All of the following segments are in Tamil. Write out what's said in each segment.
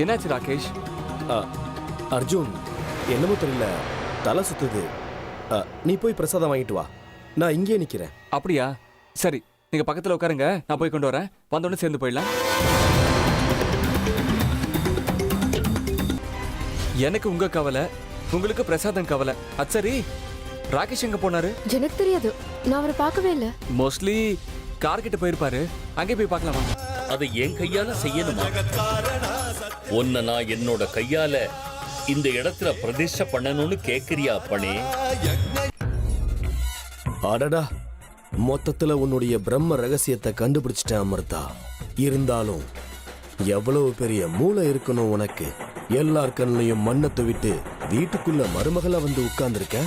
என்னாச்சு ராகேஷ்? அர்ஜுன், என்னமோ தெரியல, தலை சுத்துது. நீ போய் பிரசாதம் வாங்கிட்டு வா, நான் இங்கே நிக்கிறேன். அப்படியா? சரி, நீங்க பக்கத்துல உட்காருங்க, நான் போய் கொண்டு வரேன். வந்தோடனே சேர்ந்து போயிடலாம். எனக்கு உங்க கவலை, உங்களுக்கு பிரசாதம் கவலை. அது சரி, ராகேஷ் எங்க போனாரு? எனக்கு தெரியாது, நான் அவரை பார்க்கவே இல்லை. மோஸ்ட்லி கார் கிட்ட போயிருப்பாரு. அங்கே போய் பார்க்கலாமா? அதை என் கையால செய்யணுமா? ஒன்ன நான் என்னோட கையால இந்த இடத்துல பிரதிஷ்டை பண்ணணும்னு கேக்குறியா அப்பனே? அடடா, மொத்தத்துல உன்னுடைய பிரம்ம ரகசியத்தை கண்டுபிடிச்சிட்டேன் அமிர்தா. இருந்தாலும் எவ்வளவு பெரிய மூளை இருக்கணும் உனக்கு. எல்லார் கண்ணையும் மண்ணை துவிட்டு வீட்டுக்குள்ள மருமகளா வந்து உட்கார்ந்துருக்க.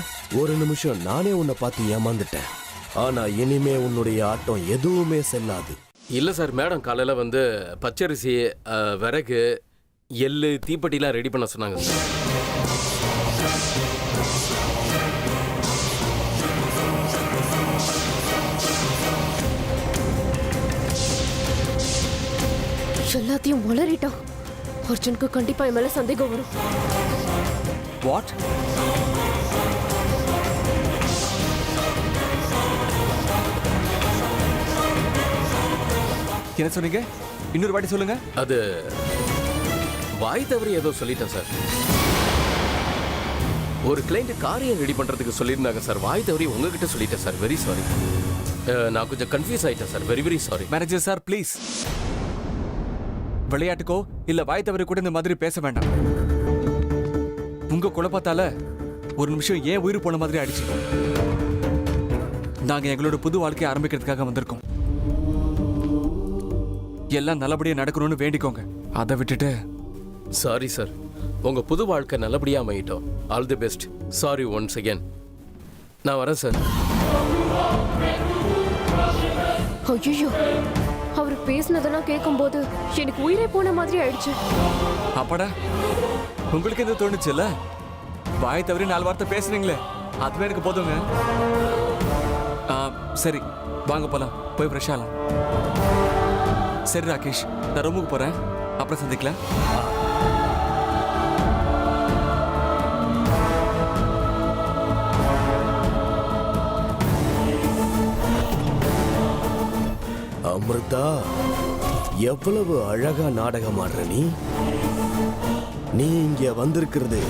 ஒரு நிமிஷம் நானே உன்னை பார்த்து ஏமாந்துட்டேன். ஆனா இனிமே உன்னுடைய ஆட்டம் எதுவுமே செல்லாது. இல்லை சார், மேடம் காலையில் வந்து பச்சரிசி, விறகு, எள்ளு, தீப்பெட்டிலாம் ரெடி பண்ண சொன்னாங்க சார். எல்லாத்தையும் உளறிட்டான். அர்ஜுனுக்கு கண்டிப்பா என் மேல சந்தேகம் வரும். வாட்? என்ன சொன்னீங்க? இன்னொரு வாட்டி சொல்லுங்க. அது வாய் தவறி ஏதோ சொல்லிட்டேன் சார். ஒரு கிளைண்ட் காரியம் ரெடி பண்ணுறதுக்கு சொல்லியிருந்தாங்க சார். வாய் தவறி உங்ககிட்ட சொல்லிட்டேன் சார். Very sorry. நான் கொஞ்சம் கன்ஃபியூஸ் ஆகிட்டேன் sir. Very very sorry. Manager sir, please. விளையாட்டுக்கோ இல்ல வாய் தவறி கூட இந்த மாதிரி பேச வேண்டாம். உங்க குழப்பத்தால ஒரு நிமிஷம் ஏன் உயிர் போன மாதிரி அடிச்சிட்டோம். நாங்க எங்களோட புது வாழ்க்கையை ஆரம்பிக்கிறதுக்காக வந்திருக்கோம். எல்லாம் நல்லபடியா நடக்கணும்னு வேண்டிக்கோங்க. அதை விட்டுட்டு. சாரி சார், உங்க புது வாழ்க்கை நல்லபடியா அமையிட்டோம். All the best. Sorry once again. நான் வரேன் சார். ஐயோ, அவர் பேசினதெல்லாம் கேட்கும்போது எனக்கு உயிரே போன மாதிரி ஆயிடுச்சு. அப்பாடா, உங்களுக்கு எது தோணுச்சுல்ல? வாய் தவறி 4 வார்த்தை பேசுறீங்களே, அதுவே எனக்கு போதுங்க. சரி, வாங்க போலாம். போய் ஃப்ரெஷ் ஆகலாம். சரி ராகேஷ், நான் ரூமுக்கு போறேன். அப்புறம் சந்திக்கலாம். அமிர்தா, எவ்வளவு அழகா நாடகம் ஆடுற நீ. நீ இங்க வந்திருக்கிறது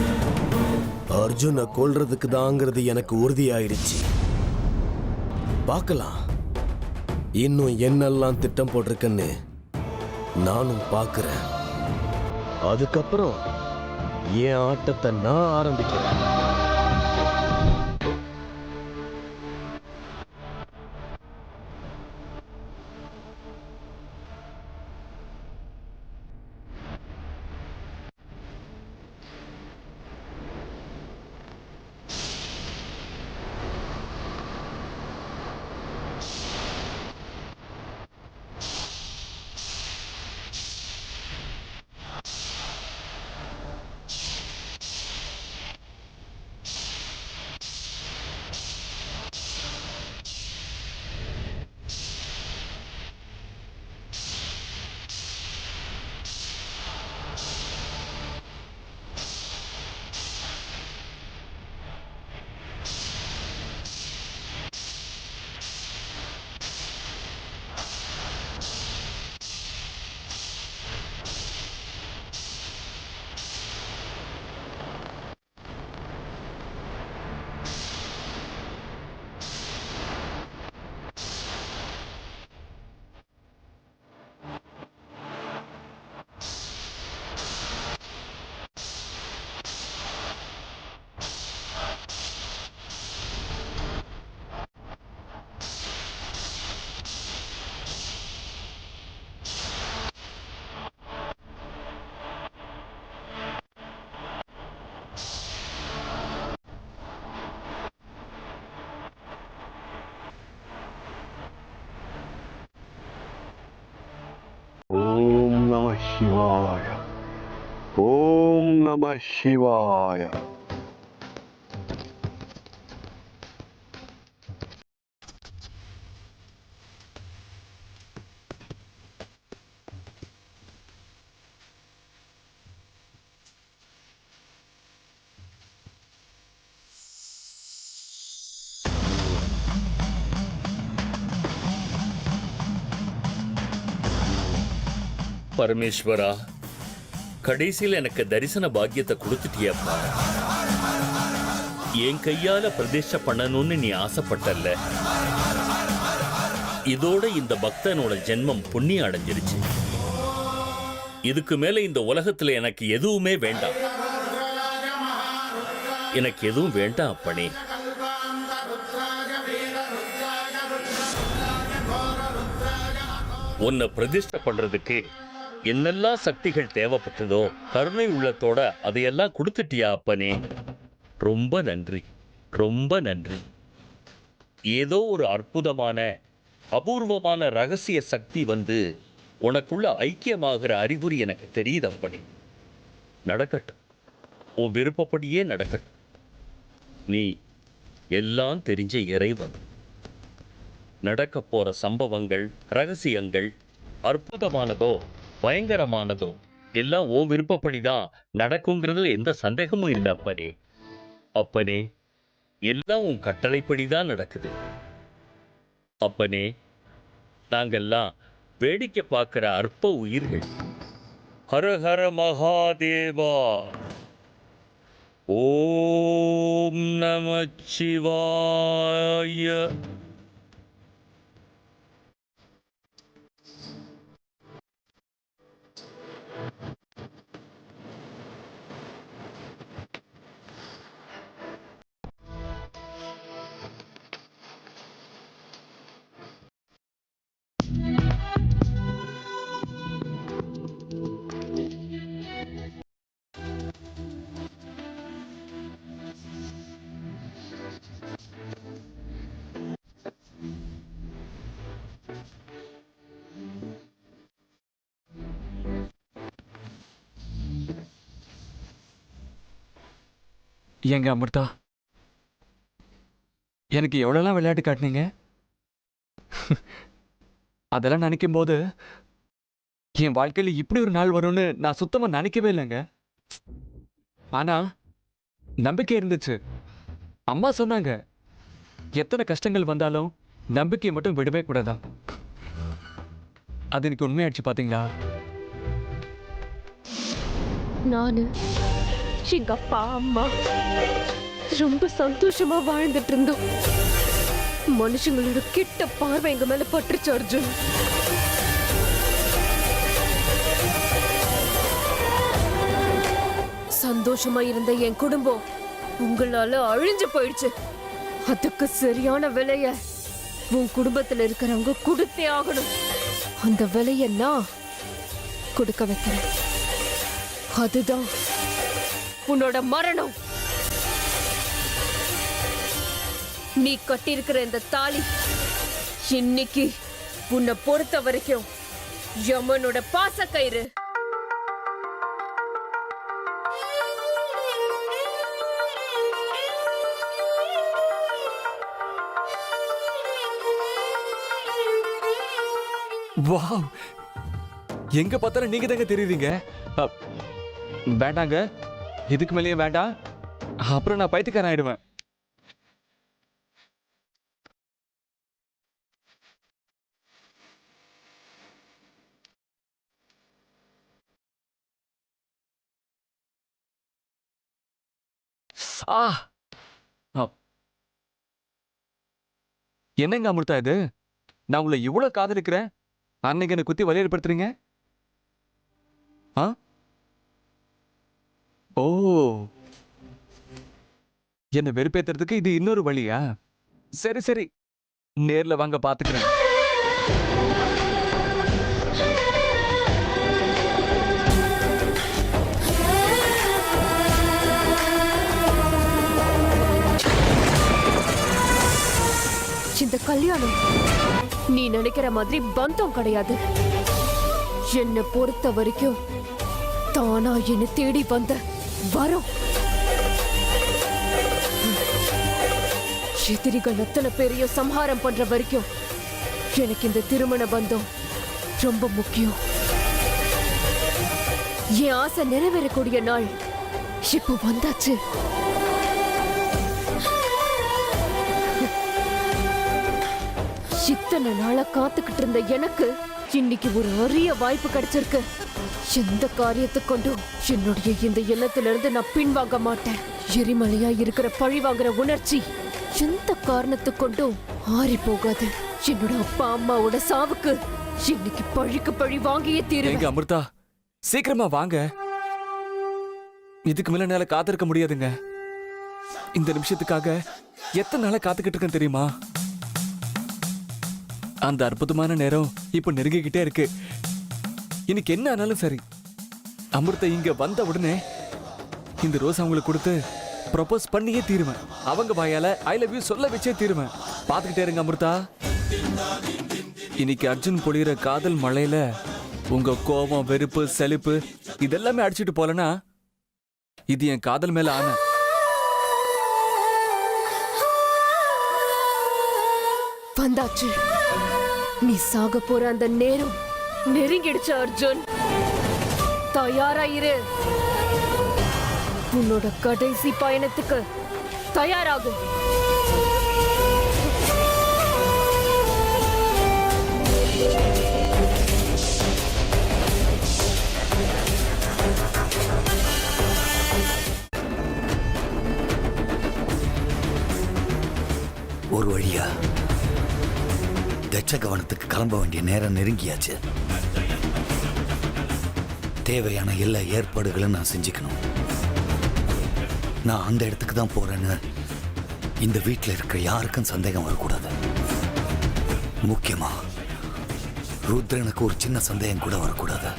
அர்ஜுனை கொல்றதுக்கு தாங்கிறது எனக்கு உறுதியாயிடுச்சு. பார்க்கலாம் இன்னும் என்னெல்லாம் திட்டம் போட்டிருக்கன்னு நானும் பார்க்கிறேன். அதுக்கப்புறம் என் ஆட்டத்தை நான் ஆரம்பிக்கிறேன். சிவாய. ஓம் நம சிவாய. பரமேஸ்வரா, கடைசியில் எனக்கு தரிசன பாக்கியத்தை கொடுத்துட்டியப்பா. என் கையால பிரதிஷ்டை பண்ணணும்னு நீ ஆசைப்பட்டல்ல, இதோட இந்த பக்தனோட ஜென்மம் புண்ணியம் அடைஞ்சிருச்சு. இதுக்கு மேல இந்த உலகத்துல எனக்கு எதுவுமே வேண்டாம். எனக்கு எதுவும் வேண்டாம் அப்பனே. உன்னை பிரதிஷ்டை பண்றதுக்கு என்னெல்லாம் சக்திகள் தேவைப்பட்டதோ கருணை உள்ளத்தோட அதையெல்லாம் கொடுத்துட்டியா அப்பனே. ரொம்ப நன்றி, ரொம்ப நன்றி. ஏதோ ஒரு அற்புதமான அபூர்வமான ரகசிய சக்தி வந்து உனக்குள்ள ஐக்கியமாகிற அறிகுறி எனக்கு தெரியுது அப்பனே. நடக்கட்டும், உன் விருப்பப்படியே நடக்கட்டும். நீ எல்லாம் தெரிஞ்ச இறைவன். நடக்க போற சம்பவங்கள், ரகசியங்கள், அற்புதமானதோ பயங்கரமானதோ எல்லாம் உன் விருப்பப்படிதான் நடக்குங்கிறது எந்த சந்தேகமும் இல்லை அப்பனே. அப்பனே, எல்லாம் உன் கட்டளைப்படிதான் நடக்குது. அப்பனே, நாங்கெல்லாம் வேடிக்கை பார்க்கிற அற்ப உயிர்கள். ஹர ஹர மகாதேவா. ஓம் நமச்சிவாய. ஏங்க அமிர்தா, எனக்கு எவ்வளோலாம் விளையாட்டு காட்டினீங்க. அதெல்லாம் நினைக்கும் போது என் வாழ்க்கையில் இப்படி ஒரு நாள் வரும்னு நான் சுத்தமாக நினைக்கவே இல்லைங்க. ஆனா நம்பிக்கை இருந்துச்சு. அம்மா சொன்னாங்க, எத்தனை கஷ்டங்கள் வந்தாலும் நம்பிக்கையை மட்டும் விடவே கூடாதான். அது எனக்கு உண்மையாச்சு. பாத்தீங்களா? நானு எங்க அப்பா அம்மா ரொம்ப சந்தோஷமா வாழ்ந்துட்டு இருந்தோம். மனுஷங்களோட கிட்ட பார்வை எங்க மேல பட்டுருச்சு அர்ஜுன். சந்தோஷமா இருந்த என் குடும்பம் உங்களால அழிஞ்சு போயிடுச்சு. அதுக்கு சரியான விலைய உன் குடும்பத்துல இருக்கிறவங்க கொடுத்தே ஆகணும். அந்த விலைய நான் கொடுக்க வைக்கிறேன். அதுதான் உன்னோட மரணம். நீ கட்டியிருக்கிற இந்த தாலி இன்னைக்கு உன்னை பொறுத்த வரைக்கும் யமனோட பாசக்கயிறு. வாவ், எங்க பார்த்தாலும் நீங்க தாங்க தெரியுறீங்க. வேண்டாங்க, இதுக்கு மேலேயே வேண்டாம். அப்புறம் நான் பைத்தியக்காரன் ஆயிடுவேன். என்னங்க அமிர்தா இது? நான் உங்களை இவ்வளவு காதலிக்கிறேன், அன்னைக்கு என்ன குத்தி வலி ஏற்படுத்துறீங்க. ஓ, என்ன வெறுப்பேத்துறதுக்கு இது இன்னொரு வழியா? சரி சரி, நேர்ல வாங்க பாத்துக்கிறேன். இந்த கல்யாணம் நீ நினைக்கிற மாதிரி பந்தம் கிடையாது. என்னை பொறுத்த வரைக்கும் தானா என்ன தேடி வந்த வரும். எதிரிகள் அத்தனை பேரையும் சம்ஹாரம் பண்ற வரைக்கும் எனக்கு இந்த திருமண பந்தம் ரொம்ப முக்கியம். என் ஆசை நிறைவேறக்கூடிய நாள் இப்போ வந்தாச்சு. இத்தனை நாளா காத்துக்கிட்டு இருந்த எனக்கு இன்னைக்கு ஒரு அரிய வாய்ப்பு கிடைச்சிருக்கு. எந்த காரியத்தை கொண்டும் என்னுடைய இந்த எண்ணத்திலிருந்து நான் பின்வாங்க மாட்டேன். எரிமலையா இருக்கிற பழி வாங்குற உணர்ச்சி எந்த காரணத்தை கொண்டும் ஆறி போகாது. என்னோட அப்பா அம்மாவோட சாவுக்கு இன்னைக்கு பழிக்கு பழி வாங்கியே தீருவேன். எங்க அமிர்தா, சீக்கிரமா வாங்க. இதுக்கு மேல என்னால காத்திருக்க முடியாதுங்க. இந்த நிமிஷத்துக்காக எத்தனை நாளா காத்துக்கிட்டு இருக்கேன் தெரியுமா? அந்த அற்புதமான நேரம் இப்ப நெருங்கிக்கிட்டே இருக்கு. இன்னைக்கு என்ன ஆனாலும் சரி, அமிர்தா இங்க வந்த உடனே இந்த ரோஸ் அவங்களுக்கு கொடுத்து ப்ரொபோஸ் பண்ணியே தீருவேன். அவங்க வாயால ஐ லவ் யூ சொல்ல வச்சே தீருவேன். பாத்துக்கிட்டே இருங்க அமிர்தா. இன்னைக்கு அர்ஜுன் பொழியிற காதல் மழையில உங்க கோபம், வெறுப்பு, சலிப்பு இதெல்லாமே அடிச்சிட்டு போலனா இது என் காதல் மேல ஆன. வந்தாச்சு. நீ சாக போற அந்த நேரம் நெருங்கிடுச்சு அர்ஜுன். தயாராயிரு. உன்னோட கடைசி பயணத்துக்கு தயாராகும். ஒரு வழியா தட்சகவனத்துக்கு கிளம்ப வேண்டிய நேரம் நெருங்கியாச்சு. தேவையான எல்லா ஏற்பாடுகளும் நான் செஞ்சுக்கணும். நான் அந்த இடத்துக்கு தான் போறேன்னு இந்த வீட்டில் இருக்கிற யாருக்கும் சந்தேகம் வரக்கூடாது. முக்கியமா ருத்ரனுக்கு ஒரு சின்ன சந்தேகம் கூட வரக்கூடாது.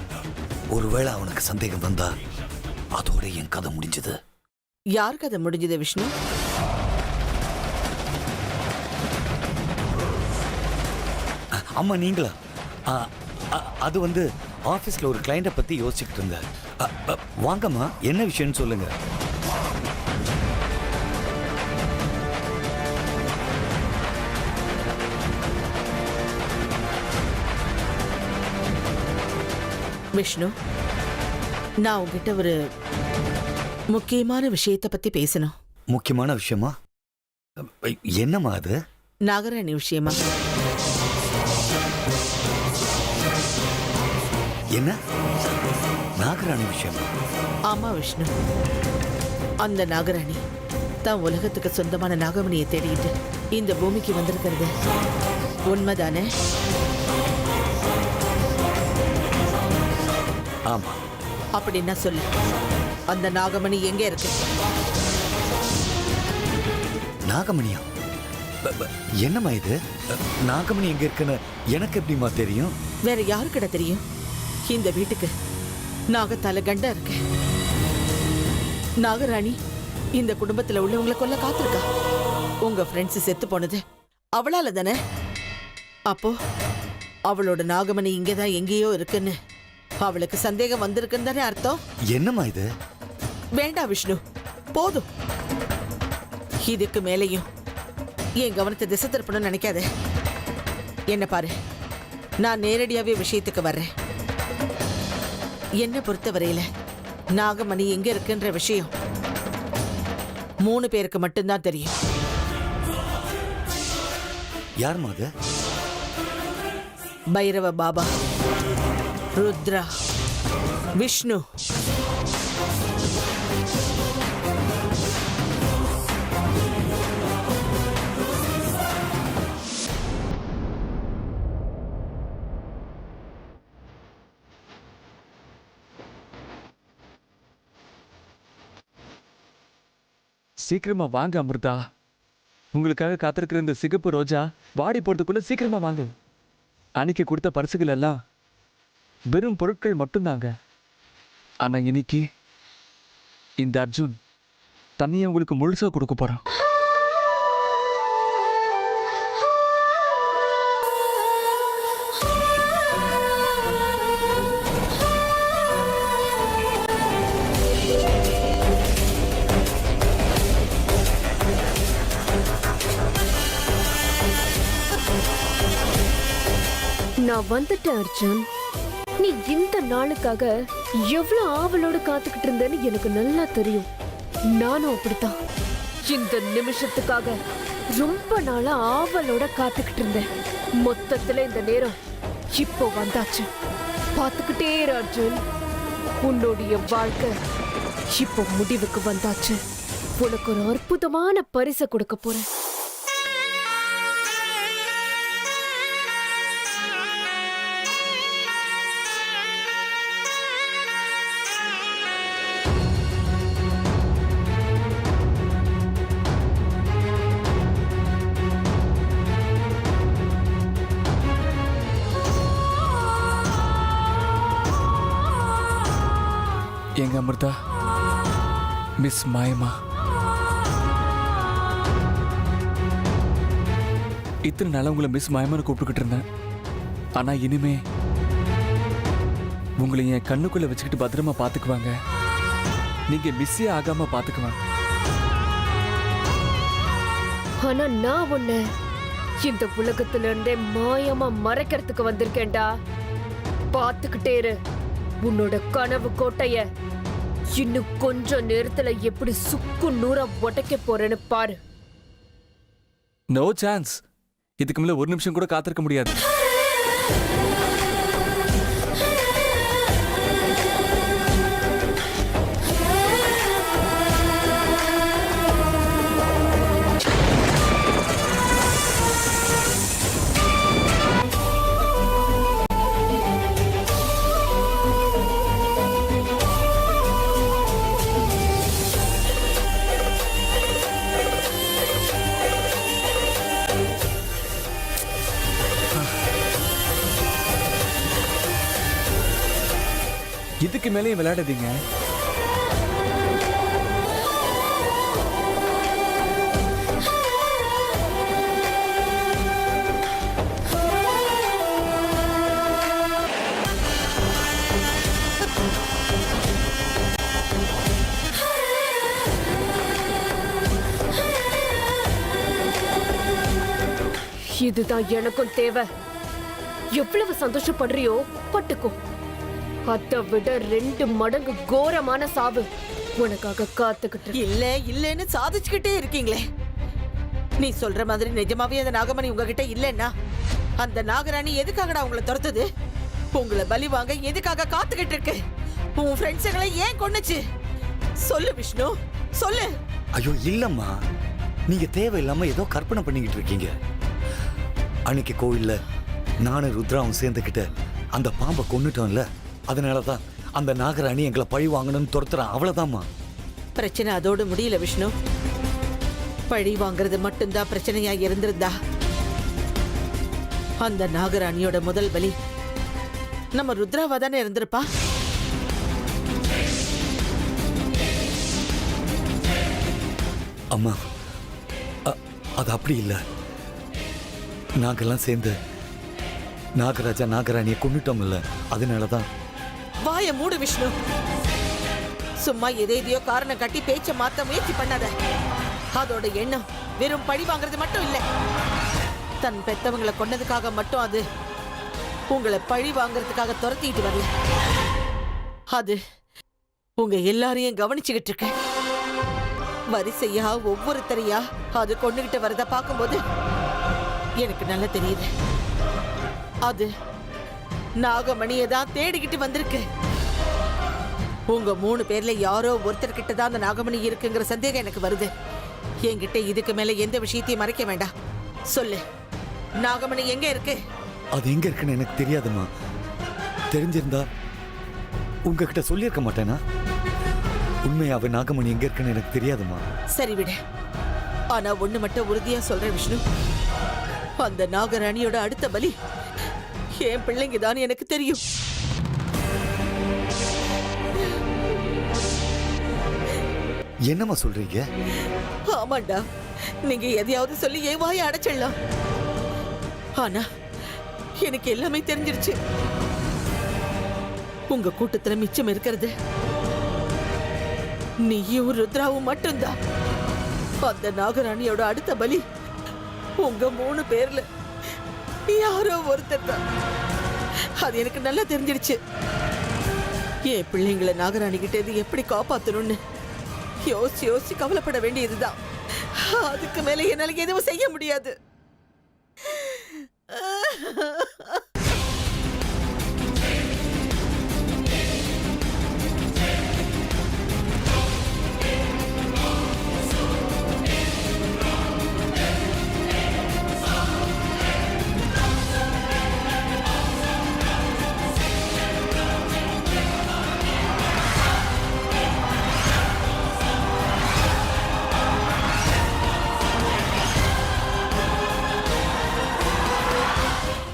ஒருவேளை அவனுக்கு சந்தேகம் வந்தா அதோட என் கதை முடிஞ்சது. யார் கதை முடிஞ்சது விஷ்ணு? அம்மா நீங்களா? அது வந்து ஆஃபீஸில் ஒரு கிளைண்ட்டை பற்றி யோசிச்சுக்கிட்டு இருந்தேன். வாங்கம்மா, என்ன விஷயம்னு சொல்லுங்க. விஷ்ணு, நான் உங்ககிட்ட ஒரு முக்கியமான விஷயத்தை பத்தி பேசணும். முக்கியமான விஷயமா? என்னம்மா அது? நாகராணி விஷயமா? என்ன நாகராணி விஷயமா? ஆமா விஷ்ணு, அந்த நாகராணி தான் உலகத்துக்கு சொந்தமான நாகமணியை தேடிட்டு இந்த பூமிக்கு வந்திருக்கிறது உண்மைதானே? ஆமா. அப்படின்னா சொல்லு, அந்த நாகமணி எங்க இருக்கு? நாகமணியா? என்னம்மா இது? நாகமணி எங்க இருக்குன்னு எனக்கு எப்படிமா தெரியும்? வேற யாருக்கிட்ட தெரியும்? இந்த வீட்டுக்கு நாகத்தால கண்டா இருக்கு. நாகராணி இந்த குடும்பத்துல உள்ளவங்களை கொல்ல காத்திருக்கா. உங்க ஃப்ரெண்ட்ஸ் செத்து போனது அவளால தானே? அப்போ அவளோட நாகமணி இங்கதான் எங்கேயோ இருக்குன்னு அவளுக்கு சந்தேகம் வந்திருக்குன்னு தானே அர்த்தம்? என்னம்மா இது? வேண்டாம் விஷ்ணு, போதும். இதுக்கு மேலேயும் என் கவனத்தை திசை திருப்பணும்னு நினைக்காத. என்ன பாரு, நான் நேரடியாவே விஷயத்துக்கு வர்றேன். என்ன பொறுத்தவரையில நாகமணி எங்க இருக்குன்ற விஷயம் 3 பேருக்கு மட்டும்தான் தெரியும். யாரும்மா அது? பைரவ பாபா, ருத்ரா, விஷ்ணு. சீக்கிரமா வாங்க அமிர்தா. உங்களுக்காக காத்திருக்கிற இந்த சிகப்பு ரோஜா வாடி போறதுக்குள்ள சீக்கிரமா வாங்க. அன்னைக்கு கொடுத்த பரிசுகள் எல்லாம் வெறும் பொருட்கள் மட்டும்தாங்க. ஆனா இன்னைக்கு இந்த அர்ஜுன் தண்ணியை உங்களுக்கு முழுசா கொடுக்க போறான். நான் வந்துட்டேன் அர்ஜுன். நீ இந்த நாளுக்காக எவ்வளவு ஆவலோடு காத்துக்கிட்டு இருந்தேன்னு எனக்கு நல்லா தெரியும். நானும் அப்படித்தான் இந்த நிமிஷத்துக்காக ரொம்ப நாளா ஆவலோட காத்துக்கிட்டு இருந்தேன். மொத்தத்துல இந்த நேரம் இப்போ வந்தாச்சு. பார்த்துக்கிட்டே இரு அர்ஜுன். உன்னுடைய வாழ்க்கை இப்போ முடிவுக்கு வந்தாச்சு. உனக்கு ஒரு அற்புதமான பரிசை கொடுக்க போறேன். எங்க அமிர்தா, மிஸ் மாயமா, இத்தனை நாளா உங்களை மிஸ் மாயமான்னு கூப்பிட்டுக்கிட்டு இருந்தேன். ஆனா இனிமே உங்களை என் கண்ணுக்குள்ள வச்சுக்கிட்டு பத்திரமா பாத்துக்குவாங்க. நீங்க மிஸ்ஸே ஆகாம பாத்துக்குவாங்க. ஆனா நான் உன்னை இந்த உலகத்துல இருந்தே மாயமா மறைக்கிறதுக்கு வந்திருக்கேன்டா. பார்த்துக்கிட்டே இரு. உன்னோட கனவு கோட்டைய இன்னும் கொஞ்ச நேரத்துல எப்படி சுக்கு நூறா உடைக்க போறேன்னு பாரு. No chance. இதுக்கு மேல ஒரு நிமிஷம் கூட காத்திருக்க முடியாது. இதுக்கு மேலேயும் விளையாடாதீங்க. இதுதான் எனக்கும் தேவை. எவ்வளவு சந்தோஷப்படுறியோ பட்டுக்கோ. அதை விட 2 மடங்கு கோரமான சாவு உனக்காக காத்துக்கிட்டு. இல்ல இல்லன்னு சாதிச்சுக்கிட்டே இருக்கீங்களே. நீ சொல்ற மாதிரி நிஜமாவே அந்த நாகமணி உங்ககிட்ட இல்லன்னா அந்த நாகராணி எதுக்காகடா உங்களை துரத்துது? உங்களை பலி வாங்க எதுக்காக காத்துக்கிட்டு இருக்கு? உன் ஃப்ரெண்ட்ஸுங்களை ஏன் கொன்னுச்சு? சொல்லு விஷ்ணு, சொல்லு. ஐயோ இல்லம்மா, நீங்க தேவையில்லாம ஏதோ கற்பனை பண்ணிக்கிட்டு இருக்கீங்க. அன்னைக்கு கோவில்ல நானும் ருத்ராவும் சேர்ந்துக்கிட்டு அந்த பாம்பை கொன்னுட்டோம்ல, அதனாலதான் அந்த நாகராணி எங்களை பழி வாங்கணும்னு துரத்துறான். அவ்வளவுதாம்மா. பிரச்சனை அதோடு முடியல விஷ்ணு. பழி வாங்குறது மட்டும்தான் பிரச்சனையா இருந்திருந்தா அந்த நாகராணியோட முதல் பலி நம்ம ருத்ராவா தானே இருந்திருப்பா. அம்மா, அது அப்படி இல்லை. நாங்கெல்லாம் சேர்ந்து நாகராஜா நாகராணியை கொன்னுட்டோம் இல்ல, அதனாலதான். வாய மூடு விஷ்ணு. சும்மா எதையோ காரணம் கட்டி பேச்ச மாத்த முயற்சி பண்ணாத. அதோட எண்ணம் வெறும் பழி வாங்குறது மட்டும் இல்ல. தன் பெத்தவங்களை கொன்னதுக்காக மட்டும் அது உங்களை பழி வாங்குறதுக்காக துரத்திட்டு வரல. அது உங்க எல்லாரையும் கவனிச்சுக்கிட்டு இருக்க. வரிசையா ஒவ்வொருத்தரையா அது கொண்டுகிட்டு வரத பார்க்கும்போது எனக்கு நல்லா தெரியுது. அது நாகமணியை தான் தேடிக்கிட்டு வந்திருக்கு. உங்க 3 பேர்ல யாரோ ஒருத்தர்கிட்ட தான் அந்த நாகமணி இருக்குங்கிற சந்தேகம் எனக்கு வருது. என்கிட்ட இதுக்கு மேல எந்த விஷயத்தையும் மறைக்க வேண்டாம். சொல்லு, நாகமணி எங்க இருக்கு? அது எங்க இருக்குன்னு எனக்கு தெரியாதுமா. தெரிஞ்சிருந்தா உங்ககிட்ட சொல்லியிருக்க மாட்டேனா? உண்மையாவே நாகமணி எங்க இருக்குன்னு எனக்கு தெரியாதுமா. சரி விடு. ஆனா ஒண்ணு மட்டும் உறுதியா சொல்றேன் விஷ்ணு, அந்த நாகராணியோட அடுத்த பலி என் பிள்ளைங்க தான் எனக்கு தெரியும். என்னம்மா சொல்றீங்க? ஆமாண்டா, நீங்க எதையாவது சொல்லி என் வாயை அடைச்சிடலாம். ஆனா எனக்கு எல்லாமே தெரிஞ்சிருச்சு. உங்க கூட்டத்துல மிச்சம் இருக்கிறது நீயும் ருத்ராவும் மட்டும்தான். அந்த நாகராணியோட அடுத்த பலி உங்க 3 பேர்ல யாரோ ஒருத்தர் தான். அது எனக்கு நல்லா தெரிஞ்சிருச்சு. என் பிள்ளைங்களை நாகராணி கிட்ட இருந்து எப்படி காப்பாத்தணும்னு யோசிச்சு யோசிச்சு கவலைப்பட வேண்டியதுதான். அதுக்கு மேல என்னால எதுவும் செய்ய முடியாது.